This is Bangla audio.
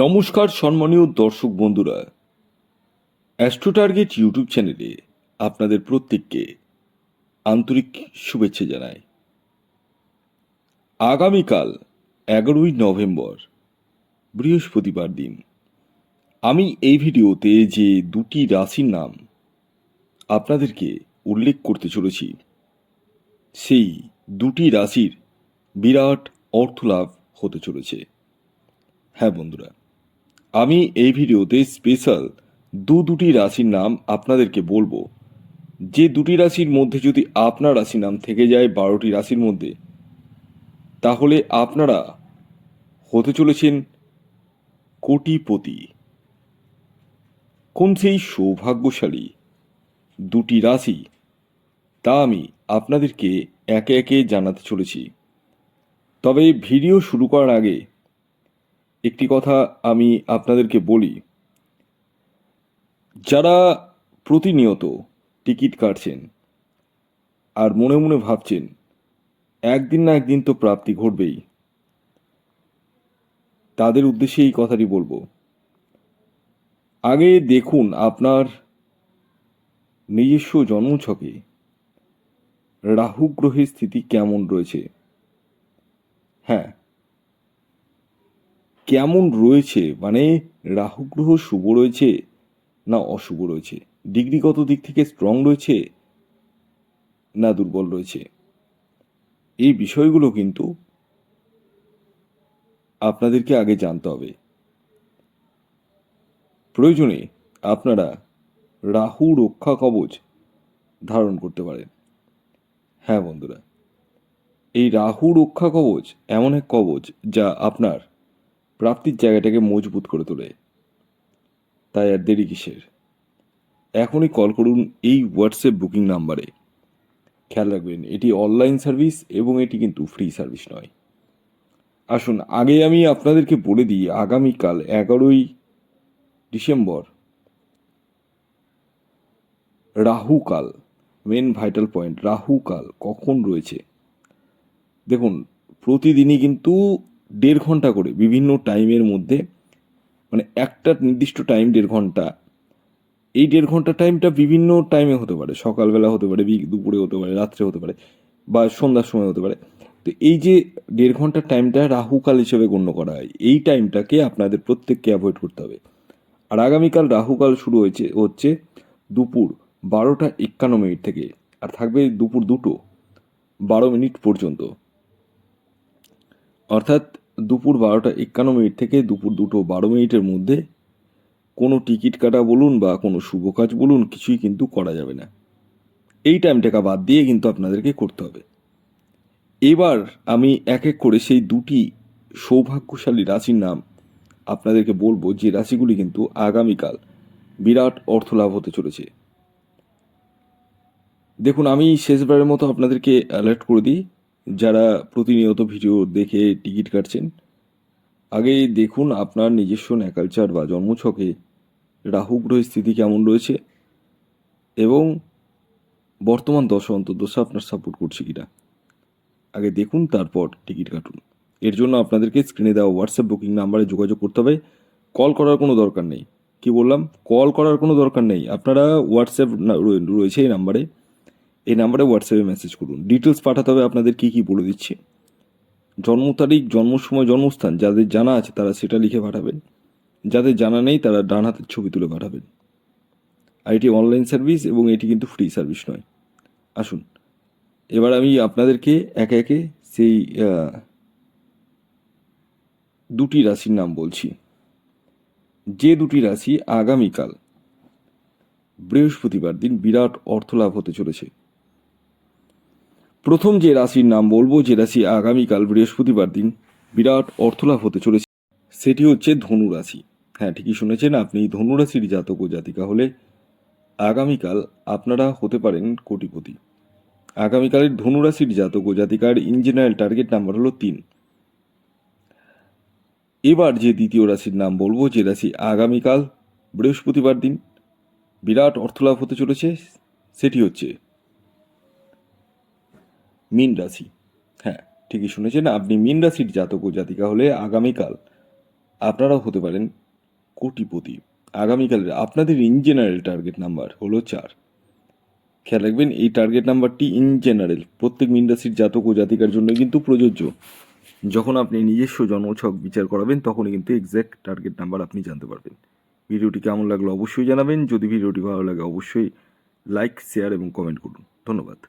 নমস্কার সম্মানীয় দর্শক বন্ধুরা, অ্যাস্ট্রো টার্গেট ইউটিউব চ্যানেলে আপনাদের প্রত্যেককে আন্তরিক শুভেচ্ছা জানাই। আগামীকাল 11ই নভেম্বর বৃহস্পতিবার দিন আমি এই ভিডিওতে যে দুটি রাশির নাম আপনাদেরকে উল্লেখ করতে চলেছি, সেই দুটি রাশির বিরাট অর্থলাভ হতে চলেছে। হ্যাঁ বন্ধুরা, আমি এই ভিডিওতে স্পেশাল দুটি রাশির নাম আপনাদেরকে বলবো। যে দুটি রাশির মধ্যে যদি আপনার রাশির নাম থেকে যায় 12টি রাশির মধ্যে, তাহলে আপনারা হতে চলেছেন কোটিপতি। কোন সেই সৌভাগ্যশালী দুটি রাশি, তা আমি আপনাদেরকে একে একে জানাতে চলেছি। তবে ভিডিও শুরু করার আগে একটি কথা আমি আপনাদেরকে বলি, যারা প্রতিনিয়ত টিকিট কাটছেন আর মনে মনে ভাবছেন একদিন না একদিন তো প্রাপ্তি ঘটবেই, তাদের উদ্দেশ্যে এই কথাটি বলবো। আগে দেখুন আপনার নিজস্ব জন্মছকে রাহু গ্রহের স্থিতি কেমন রয়েছে। হ্যাঁ, কেমন রয়েছে মানে রাহু গ্রহ শুভ রয়েছে না অশুভ রয়েছে, ডিগ্রিগত দিক থেকে স্ট্রং রয়েছে না দুর্বল রয়েছে, এই বিষয়গুলো কিন্তু আপনাদেরকে আগে জানতে হবে। প্রয়োজনে আপনারা রাহু রক্ষা কবচ ধারণ করতে পারেন। হ্যাঁ বন্ধুরা, এই রাহু রক্ষা কবচ এমন এক কবচ যা আপনার প্রাপ্তির জায়গাটাকে মজবুত করে তোলে। তাই আর দেরি কিসের, এখনই কল করুন এই হোয়াটসঅ্যাপ বুকিং নাম্বারে। খেয়াল রাখবেন, এটি অনলাইন সার্ভিস এবং এটি কিন্তু ফ্রি সার্ভিস নয়। আসুন আগে আমি আপনাদেরকে বলে দিই, আগামীকাল 11ই ডিসেম্বর রাহুকাল, মেন ভাইটাল পয়েন্ট, রাহুকাল কখন রয়েছে। দেখুন, প্রতিদিনই কিন্তু 1.5 ঘন্টা করে বিভিন্ন টাইমের মধ্যে, মানে একটা নির্দিষ্ট টাইম 1.5 ঘন্টা, এই 1.5 ঘন্টা টাইমটা বিভিন্ন টাইমে হতে পারে, সকালবেলা হতে পারে, দুপুরে হতে পারে, রাত্রে হতে পারে, বা সন্ধ্যার সময় হতে পারে। তো এই যে 1.5 ঘন্টার টাইমটা রাহুকাল হিসেবে গণ্য করা হয়, এই টাইমটাকে আপনাদের প্রত্যেককে অ্যাভয়েড করতে হবে। আর আগামীকাল রাহুকাল শুরু হচ্ছে দুপুর 12টা 51 মিনিট থেকে, আর থাকবে দুপুর 2:12 পর্যন্ত। অর্থাৎ দুপুর 12টা 51 মিনিট থেকে দুপুর 2:12 মধ্যে কোনো টিকিট কাটা বলুন বা কোনো শুভ কাজ বলুন, কিছুই কিন্তু করা যাবে না। এই টাইমটাকে বাদ দিয়ে কিন্তু আপনাদেরকে করতে হবে। এবার আমি এক এক করে সেই দুটি সৌভাগ্যশালী রাশির নাম আপনাদেরকে বলবো, যে রাশিগুলি কিন্তু আগামীকাল বিরাট অর্থলাভ হতে চলেছে। দেখুন, আমি শেষবারের মতো আপনাদেরকে অ্যালার্ট করে দিই, যারা প্রতিনিয়ত ভিডিও দেখে টিকিট কাটছেন, আগে দেখুন আপনার নিজস্ব ন্যাকালচার বা জন্মছকে রাহু গ্রহের স্থিতি কেমন রয়েছে এবং বর্তমান দশা অন্তর্দশা আপনার সাপোর্ট করছে কিনা। আগে দেখুন, তারপর টিকিট কাটুন। এর জন্য আপনাদেরকে স্ক্রিনে দেওয়া হোয়াটসঅ্যাপ বুকিং নাম্বারে যোগাযোগ করতে হবে। কল করার কোনো দরকার নেই। কি বললাম? কল করার কোনো দরকার নেই। আপনারা হোয়াটসঅ্যাপ রয়েছে এই নাম্বারে, এই নাম্বারে হোয়াটসঅ্যাপে মেসেজ করুন। ডিটেলস পাঠাতে হবে আপনাদের, কি বলে দিচ্ছি। জন্ম তারিখ, জন্ম সময়, জন্মস্থান যাদের জানা আছে তারা সেটা লিখে পাঠাবেন, যাদের জানা নেই তারা ডান হাতের ছবি তুলে পাঠাবেন। আর এটি অনলাইন সার্ভিস এবং এটি কিন্তু ফ্রি সার্ভিস নয়। আসুন এবার আমি আপনাদেরকে একে একে সেই দুটি রাশির নাম বলছি, যে দুটি রাশি আগামীকাল বৃহস্পতিবার দিন বিরাট অর্থলাভ হতে চলেছে। প্রথম যে রাশির নাম বলবো, যে রাশি আগামীকাল বৃহস্পতিবার দিন বিরাট অর্থলাভ হতে চলেছে, সেটি হচ্ছে ধনু রাশি। হ্যাঁ, ঠিকই শুনেছেন, আপনি ধনু রাশির জাতক ও জাতিকা হলে আগামীকাল আপনারা হতে পারেন কোটিপতি। আগামীকালের ধনু রাশির জাতক ও জাতিকার ইঞ্জিনিয়ার টার্গেট নাম্বার হলো 3। এবার যে দ্বিতীয় রাশির নাম বলবো, যে রাশি আগামীকাল বৃহস্পতিবার দিন বিরাট অর্থলাভ হতে চলেছে, সেটি হচ্ছে মীন রাশি। হ্যাঁ, ঠিকই শুনেছেন, আপনি মীন রাশির জাতক ও জাতিকা হলে আগামীকাল আপনারাও হতে পারেন কোটিপতি। আগামীকালের আপনাদের ইন জেনারেল টার্গেট নাম্বার হলো 4। খেয়াল রাখবেন এই টার্গেট নাম্বারটি ইন জেনারেল প্রত্যেক মীন রাশির জাতক ও জাতিকার জন্য কিন্তু প্রযোজ্য। যখন আপনি নিজস্ব জন্মছক বিচার করাবেন তখনই কিন্তু এক্স্যাক্ট টার্গেট নাম্বার আপনি জানতে পারবেন। ভিডিওটি কেমন লাগলো অবশ্যই জানাবেন। যদি ভিডিওটি ভালো লাগে অবশ্যই লাইক, শেয়ার এবং কমেন্ট করুন। ধন্যবাদ।